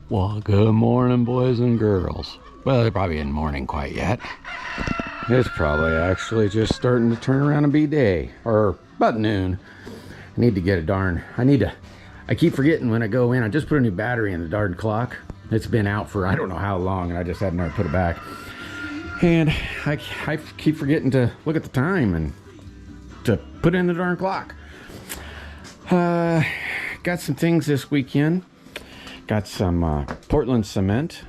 Well, good morning, boys and girls. Well, they're probably in morning quite yet. It's probably actually just starting to turn around and be day, or about noon. I need to get I keep forgetting when I go in. I just put a new battery in the darn clock. It's been out for I don't know how long, and I just hadn't put it back. And I keep forgetting to look at the time and to put in the darn clock. Got some things this weekend. Got some Portland cement,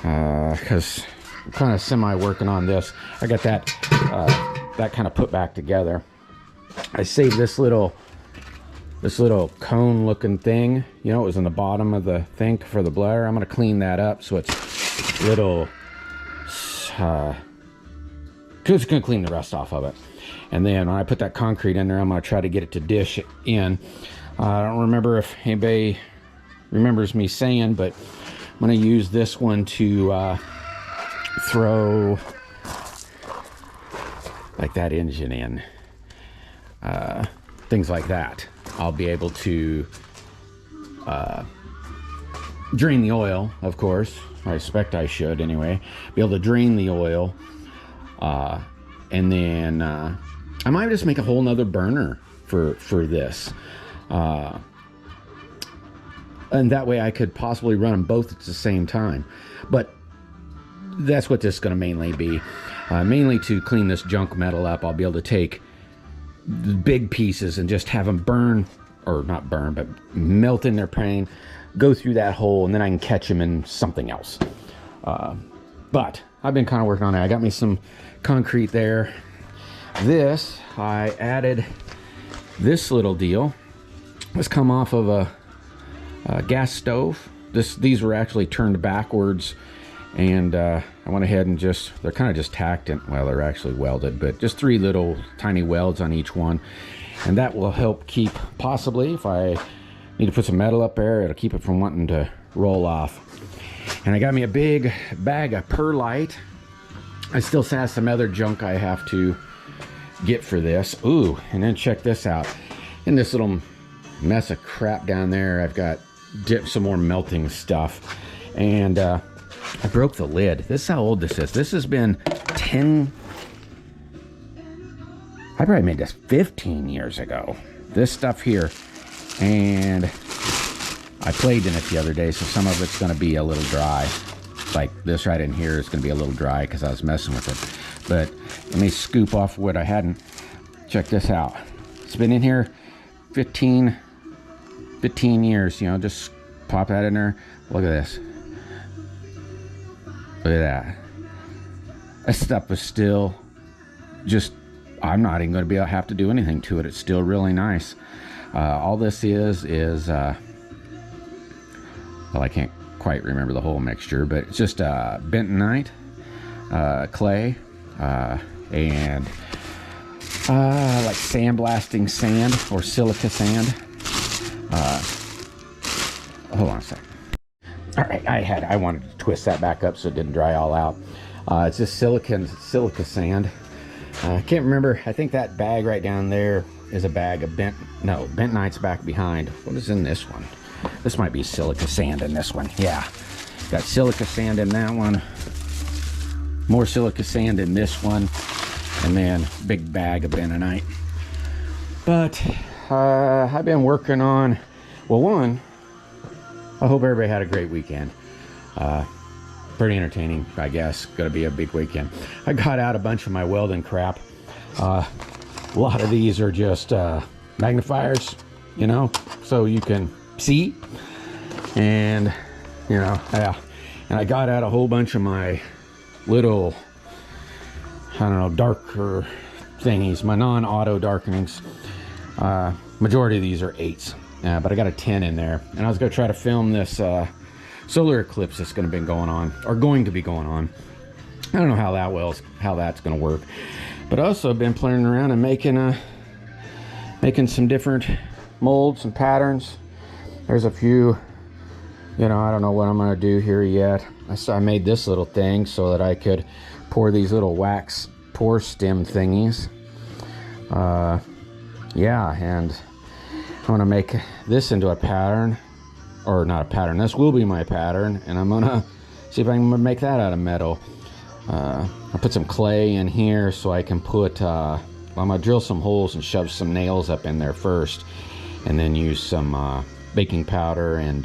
because I'm kind of semi working on this. I got that kind of put back together. I saved this little cone looking thing. You know, it was in the bottom of the thing for the blare. I'm gonna clean that up so it's little. Just gonna clean the rust off of it, and then when I put that concrete in there, I'm gonna try to get it to dish in. I don't remember if anybody remembers me saying, but I'm going to use this one to throw like that engine in, things like that. I'll be able to drain the oil, of course. I expect I should anyway. Be able to drain the oil, and then I might just make a whole nother burner for this. And that way I could possibly run them both at the same time. But that's what this is going to mainly be. Mainly to clean this junk metal up. I'll be able to take the big pieces and just have them burn, or not burn, but melt in their plane, go through that hole, and then I can catch them in something else. But I've been kind of working on it. I got me some concrete there. This, I added this little deal. This come off of a gas stove. These were actually turned backwards, and I went ahead and they're kind of just tacked in. Well, they're actually welded, but just 3 little tiny welds on each one, and that will help keep, possibly if I need to put some metal up there, it'll keep it from wanting to roll off. And I got me a big bag of perlite. I still have some other junk I have to get for this. Ooh, and then check this out. In this little mess of crap down there, I've got dipped some more melting stuff, and I broke the lid. This is how old this is. This has been 10, I probably made this 15 years ago, this stuff here, and I played in it the other day, so some of it's going to be a little dry. Like this right in here is going to be a little dry because I was messing with it. But let me scoop off what I hadn't. Check this out. It's been in here 15 years, you know. Just pop that in there. Look at this. Look at that. That stuff is still just, I'm not even going to be able to have to do anything to it. It's still really nice. All this is well, I can't quite remember the whole mixture, but it's just bentonite, clay, and like sandblasting sand or silica sand. Hold on a sec. All right, I wanted to twist that back up so it didn't dry all out. It's just silica sand. I can't remember. I think that bag right down there is a bag of bentonite's back behind. What is in this one? This might be silica sand in this one. Yeah, got silica sand in that one. More silica sand in this one, and then big bag of bentonite. But I've been working on, well, one, I hope everybody had a great weekend. Pretty entertaining, I guess. Gonna be a big weekend. I got out a bunch of my welding crap. A lot of these are just magnifiers, you know, so you can see. And, you know, yeah. And I got out a whole bunch of my little, I don't know, darker thingies, my non-auto darkenings. Majority of these are 8s, but I got a 10 in there, and I was going to try to film this solar eclipse that's going to be going on. I don't know how that's going to work, but also been playing around and making some different molds and patterns. There's a few, you know, I don't know what I'm going to do here yet. I made this little thing so that I could pour these little wax pour stem thingies. Yeah, and I want to make this into a pattern or not a pattern, this will be my pattern, and I'm gonna see if I can make that out of metal. I'll put some clay in here so I can put, I'm gonna drill some holes and shove some nails up in there first, and then use some baking powder and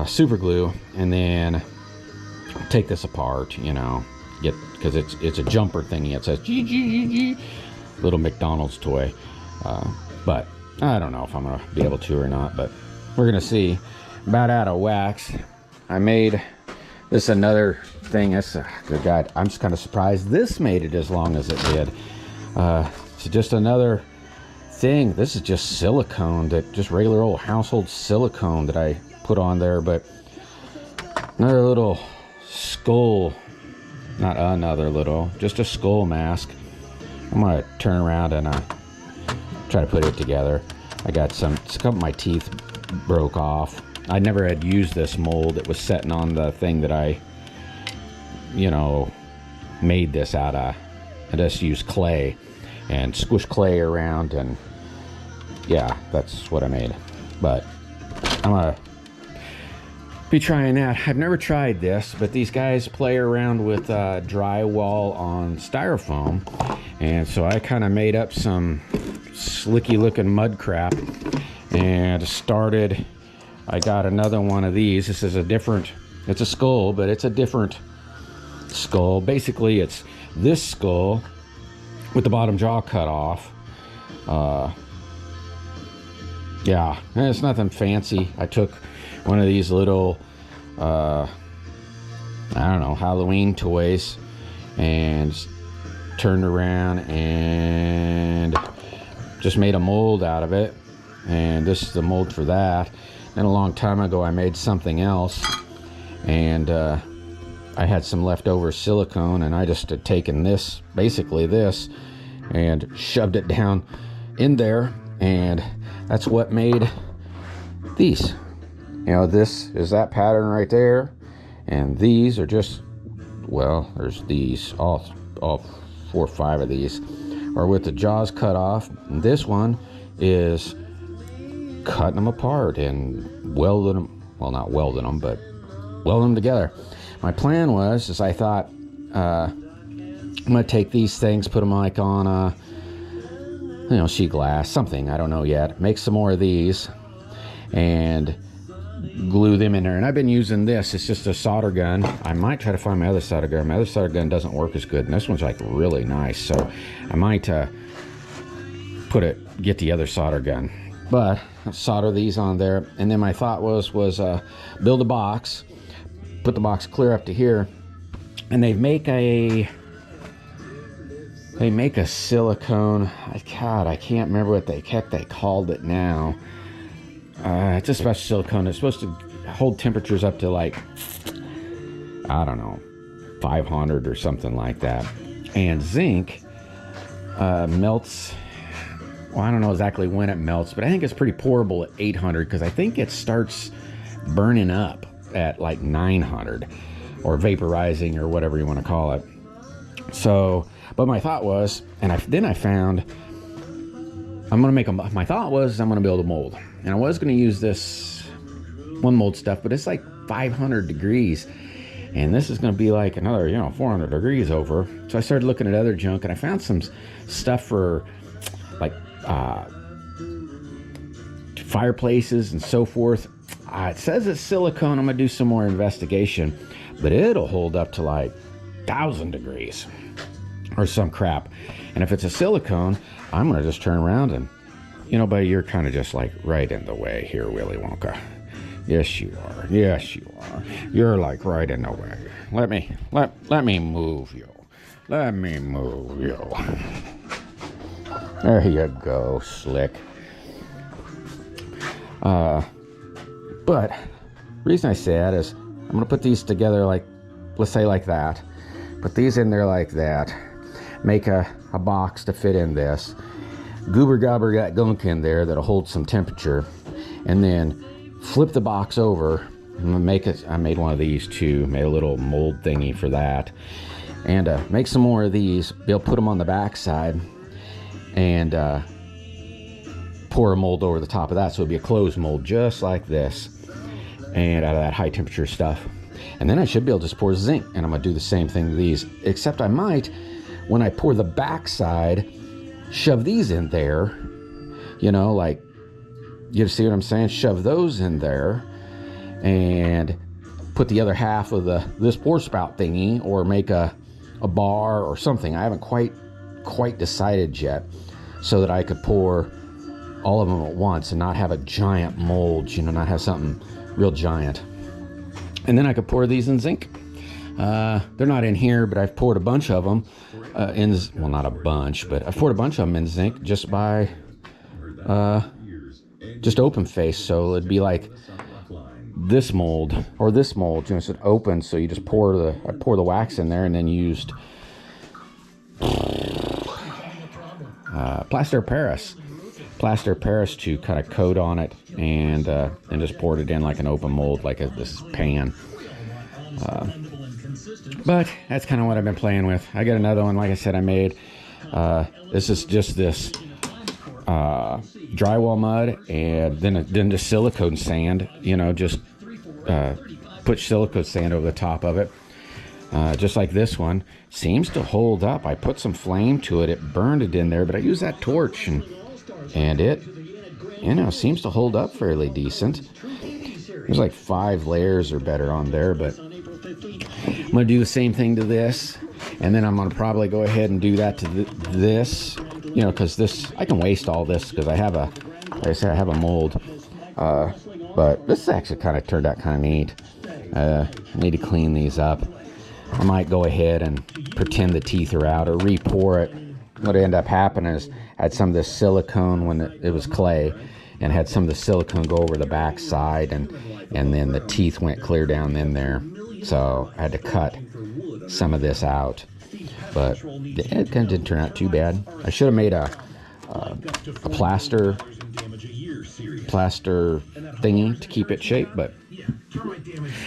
super glue, and then take this apart, you know, because it's a jumper thingy. It says G, little McDonald's toy, but I don't know if I'm gonna be able to or not, but we're gonna see. About out of wax. I made this another thing. That's good God, I'm just kind of surprised this made it as long as it did. It's just another thing. This is just silicone, that just regular old household silicone that I put on there, but another little skull, not another little, just a skull mask. I'm gonna turn around and try to put it together. I got a couple of my teeth broke off. I never had used this mold. It was sitting on the thing that I, you know, made this out of. I just used clay and squished clay around, and yeah, that's what I made. But I'm gonna be trying that. I've never tried this, but these guys play around with drywall on styrofoam, and so I kind of made up some slicky looking mud crap and started. I got another one of these. This is a different, it's a skull, but it's a different skull. Basically, it's this skull with the bottom jaw cut off. Yeah, it's nothing fancy. I took one of these little, I don't know, Halloween toys and turned around and just made a mold out of it. And this is the mold for that. And a long time ago, I made something else, and I had some leftover silicone, and I just had taken this, basically this, and shoved it down in there, and that's what made these. You know, this is that pattern right there, and these are just, well, there's these, all 4 or 5 of these are with the jaws cut off, and this one is cutting them apart and welding them, well, not welding them, but welding them together. My plan was, I thought, I'm gonna take these things, put them like on you know, sheet glass, something, I don't know yet, make some more of these and glue them in there. And I've been using this, it's just a solder gun. I might try to find my other solder gun. My other solder gun doesn't work as good, and this one's like really nice, so I might get the other solder gun. But solder these on there, and then my thought was build a box, put the box clear up to here, and they make a silicone. God, I can't remember what they called it now. It's a special silicone. It's supposed to hold temperatures up to, like, I don't know, 500 or something like that. And zinc melts. Well, I don't know exactly when it melts, but I think it's pretty pourable at 800, because I think it starts burning up at like 900, or vaporizing, or whatever you want to call it. So, but my thought was, and then I found, my thought was I'm going to build a mold. And I was going to use this one mold stuff, but it's like 500 degrees. And this is going to be like another, 400 degrees over. So I started looking at other junk, and I found some stuff for like fireplaces and so forth. It says it's silicone. I'm gonna do some more investigation, but it'll hold up to like 1,000 degrees or some crap. And if it's a silicone, I'm gonna just turn around and, buddy, you're kind of just like right in the way here, Willy Wonka. Yes, you are. Yes, you are. You're like right in the way. Let me move you. Let me move you. There you go, slick. But reason I say that is I'm gonna put these together, like, let's say like that. Put these in there like that. Make a box to fit in this. Goober gobber got gunk in there that'll hold some temperature, and then flip the box over. I'm gonna I made one of these too. Made a little mold thingy for that, and make some more of these. Be able to put them on the back side, and pour a mold over the top of that, so it'd be a closed mold just like this, and out of that high temperature stuff. And then I should be able to just pour zinc, and I'm gonna do the same thing to these, except I might, when I pour the backside, shove these in there, you know, like, you see what I'm saying? Shove those in there and put the other half of this pour spout thingy, or make a bar or something. I haven't quite decided yet, so that I could pour all of them at once and not have a giant mold, you know, not have something real giant. And then I could pour these in zinc. They're not in here, but I've poured a bunch of them well, not a bunch, but I've poured a bunch of them in zinc just by just open face. So it'd be like this mold, or this mold, you know, it's an open, so you just I pour the wax in there, and then used plaster of Paris to kind of coat on it, and just poured it in like an open mold, like this pan. But that's kind of what I've been playing with. I got another one, like I said, I made. This is just this drywall mud, and then just silicone sand, you know, just put silicone sand over the top of it, just like this one. Seems to hold up. I put some flame to it, it burned it in there, but I used that torch, and it, you know, seems to hold up fairly decent. There's like 5 layers or better on there, but I'm gonna do the same thing to this, and then I'm gonna probably go ahead and do that to this, you know, because this, I can waste all this because I have like I said, I have a mold, but this actually kind of turned out kind of neat. I need to clean these up. I might go ahead and pretend the teeth are out, or re-pour it. What ended up happening is I had some of this silicone when it was clay, and had some of the silicone go over the back side, and then the teeth went clear down in there. So I had to cut some of this out, but it kind of didn't turn out too bad. I should have made a plaster thingy to keep it shaped, but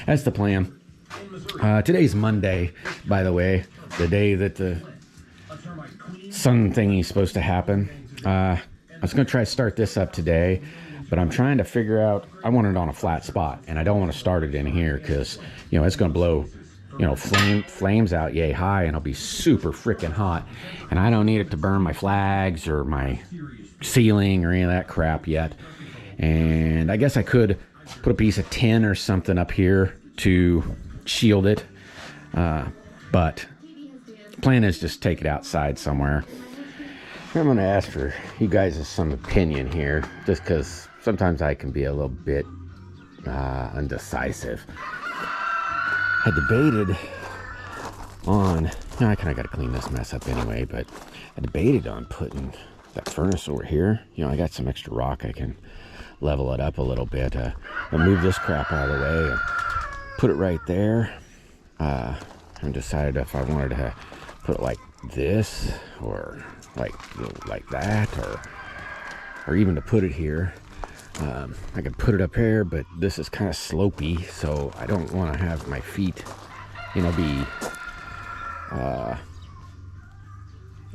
that's the plan. Today's Monday, by the way, the day that the sun thingy is supposed to happen. I was going to try to start this up today, but I'm trying to figure out, I want it on a flat spot, and I don't want to start it in here because, you know, it's going to blow, you know, flames out yay high, and it'll be super freaking hot, and I don't need it to burn my flags or my ceiling or any of that crap yet. And I guess I could put a piece of tin or something up here to shield it, but the plan is just take it outside somewhere. I'm going to ask for you guys' some opinion here, just because sometimes I can be a little bit undecisive. I debated on, I kind of got to clean this mess up anyway, but I debated on putting that furnace over here. You know, I got some extra rock, I can level it up a little bit. I'll move this crap out of the way and put it right there. I decided if I wanted to put it like this, or like that, or even to put it here. I could put it up here, but this is kind of slopey, so I don't want to have my feet, you know, be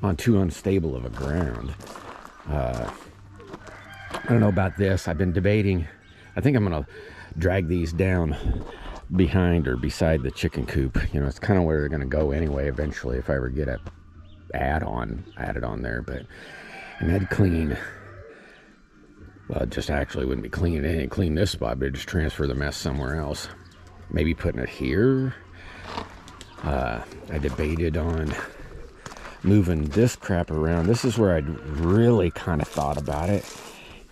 on too unstable of a ground. I don't know about this. I've been debating. I think I'm gonna drag these down behind or beside the chicken coop. You know, it's kind of where they're gonna go anyway eventually, if I ever get a added on there. But, and I'd clean, well, just actually wouldn't be cleaning it and clean this spot, but just transfer the mess somewhere else. Maybe putting it here. I debated on moving this crap around. This is where I'd really kind of thought about it,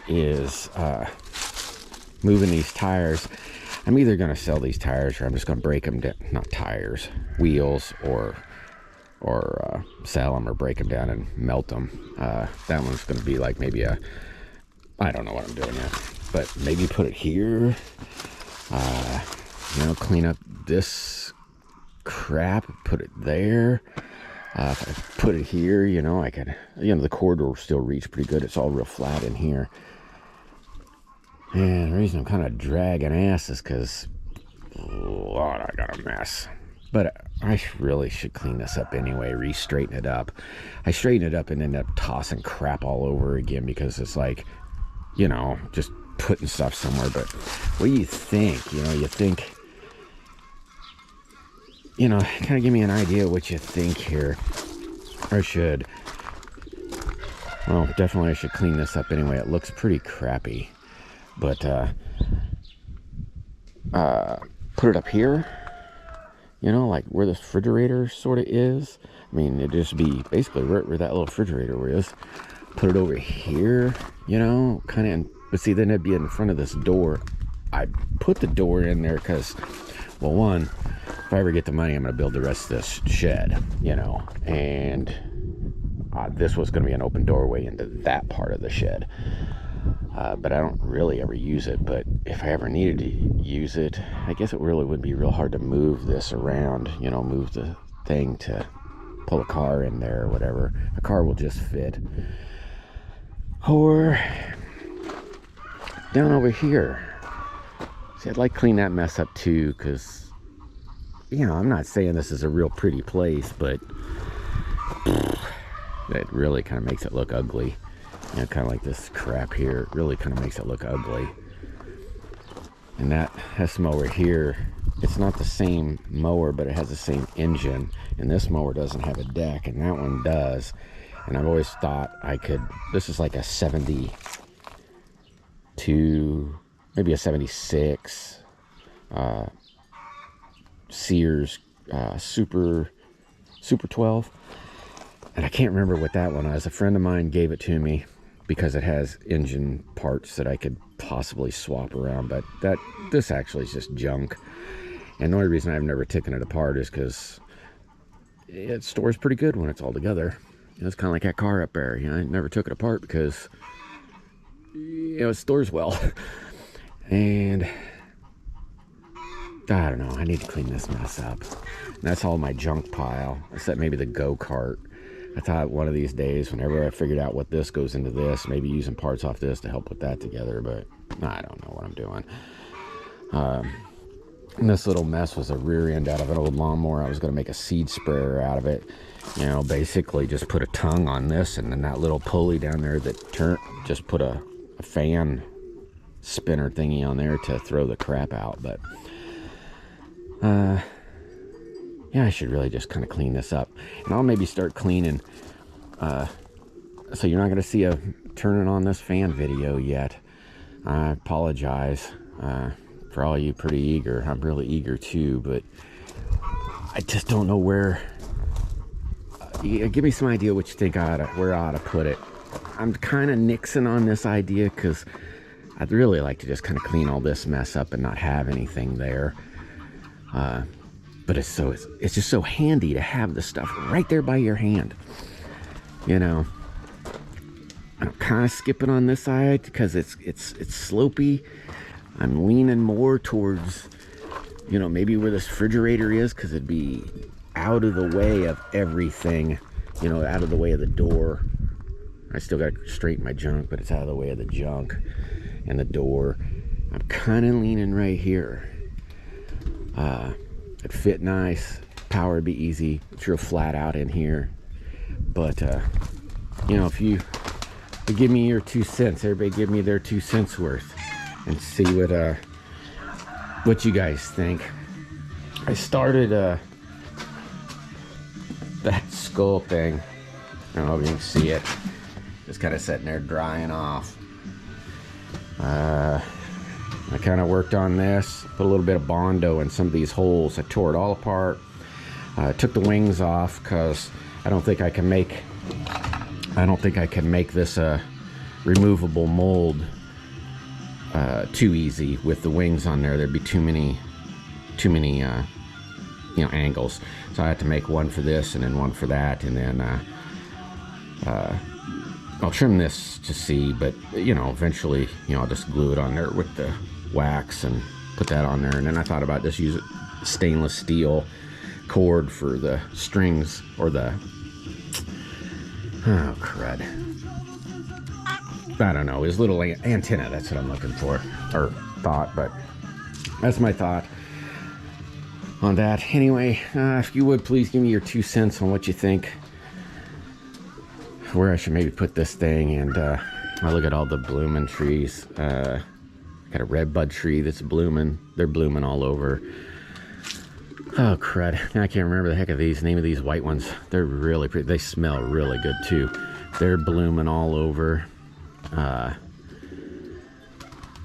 is moving these tires. I'm either going to sell these tires, or I'm just going to break them down, not tires, wheels, or sell them or break them down and melt them. That one's going to be like maybe I don't know what I'm doing yet, but maybe put it here. You know, clean up this crap, put it there. If I put it here, you know, I could, you know, the cord will still reach pretty good. It's all real flat in here. And the reason I'm kind of dragging ass is because, Lord, I got a mess. But I really should clean this up anyway, re-straighten it up. I straighten it up and end up tossing crap all over again, because it's like you know, just putting stuff somewhere. But what do you think? You know, you think, you know, kind of give me an idea of what you think here. I should, well, definitely I should clean this up anyway. It looks pretty crappy. But put it up here, you know, like where the refrigerator sort of is. I mean, it'd just be basically where that little refrigerator is. Put it over here, you know, kind of, but see, then it'd be in front of this door. I put the door in there because, well, one, if I ever get the money, I'm going to build the rest of this shed, you know, and this was going to be an open doorway into that part of the shed. But I don't really ever use it. But if I ever needed to use it, I guess it really would be real hard to move this around, you know, move the thing to pull a car in there or whatever. A car will just fit. Or down over here. See, I'd like to clean that mess up too, because, you know, I'm not saying this is a real pretty place, but it really kind of makes it look ugly. You know, kind of like this crap here. It really kind of makes it look ugly. And that Hess mower here, it's not the same mower, but it has the same engine. And this mower doesn't have a deck, and that one does. And I've always thought I could, this is like a 72, maybe a 76 Sears Super 12. And I can't remember what that one was. A friend of mine gave it to me because it has engine parts that I could possibly swap around, but this actually is just junk. And the only reason I've never taken it apart is because it stores pretty good when it's all together. You know, it's kind of like that car up there. You know, I never took it apart because, you know, it stores well. And I don't know, I need to clean this mess up. And that's all my junk pile, except maybe the go-kart. I thought one of these days, whenever I figured out what this goes into this, maybe using parts off this to help put that together, but I don't know what I'm doing. And this little mess was a rear end out of an old lawnmower. I was going to make a seed sprayer out of it. You know, basically just put a tongue on this, and then that little pulley down there that just put a fan spinner thingy on there to throw the crap out. But yeah, I should really just kind of clean this up. And I'll maybe start cleaning. So you're not going to see a turning on this fan video yet. I apologize for all you pretty eager. I'm really eager too, but I just don't know where. Give me some idea what you think where I ought to put it. I'm kind of nixing on this idea because I'd really like to just kind of clean all this mess up and not have anything there. But it's just so handy to have the stuff right there by your hand. You know, I'm kind of skipping on this side because it's slopey. I'm leaning more towards, you know, maybe where this refrigerator is, because it'd be out of the way of everything, you know, out of the way of the door. I still got to straighten my junk, but it's out of the way of the junk and the door. I'm kind of leaning right here. It'd fit nice. Power would be easy. It's real flat out in here. But, you know, if you give me your 2 cents, everybody give me their 2 cents worth and see what you guys think. I started that skull thing. I don't know if you can see it. Just kind of sitting there drying off. I kind of worked on this, put a little bit of Bondo in some of these holes. I tore it all apart. Took the wings off because I don't think I can make this a removable mold too easy with the wings on there. There'd be too many you know, angles. So I had to make one for this and then one for that, and then I'll trim this to see, but you know, eventually, you know, I'll just glue it on there with the wax and put that on there. And then I thought about just using stainless steel cord for the strings, or the, oh crud, I don't know, his little antenna. That's what I'm looking for, or thought. But that's my thought on that. Anyway, if you would please give me your 2 cents on what you think, where I should maybe put this thing, and I look at all the blooming trees. Got a red bud tree that's blooming. They're blooming all over. Oh crud, I can't remember the heck of these name of these white ones. They're really pretty. They smell really good too. They're blooming all over.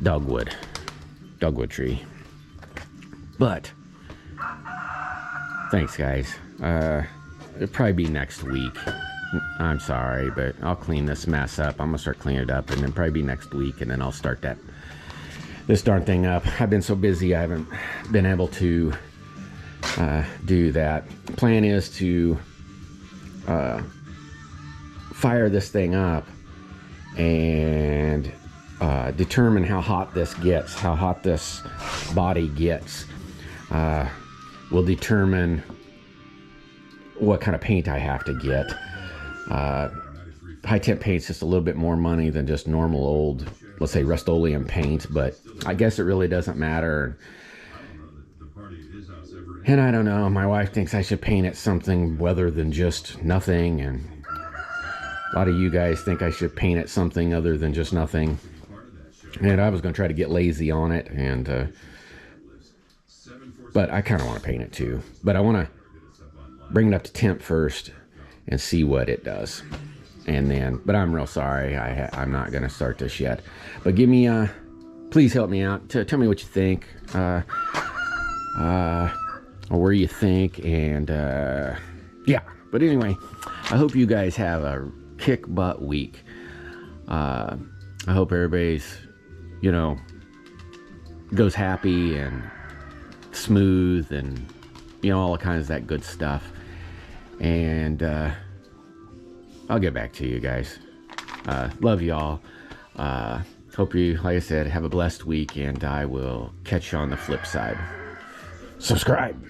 Dogwood tree. But thanks guys. It'll probably be next week. I'm sorry, but I'll clean this mess up. I'm gonna start cleaning it up, and then probably be next week, and then I'll start this darn thing up. I've been so busy I haven't been able to do that. The plan is to fire this thing up and determine how hot this gets, how hot this body gets. Will determine what kind of paint I have to get. High temp paint's just a little bit more money than just normal old, let's say, Rust-Oleum paint, but I guess it really doesn't matter. And I don't know, my wife thinks I should paint it something other than just nothing, and a lot of you guys think I should paint it something other than just nothing. And I was going to try to get lazy on it, and but I kind of want to paint it too. But I want to bring it up to temp first and see what it does. And then, but I'm real sorry, I'm not going to start this yet. But give me, please help me out. Tell me what you think. Or where you think, and yeah. But anyway, I hope you guys have a kick butt week. I hope everybody's, you know, goes happy and smooth, and you know, all kinds of that good stuff. And I'll get back to you guys. Love y'all. Hope you, like I said, have a blessed week, and I will catch you on the flip side. Subscribe.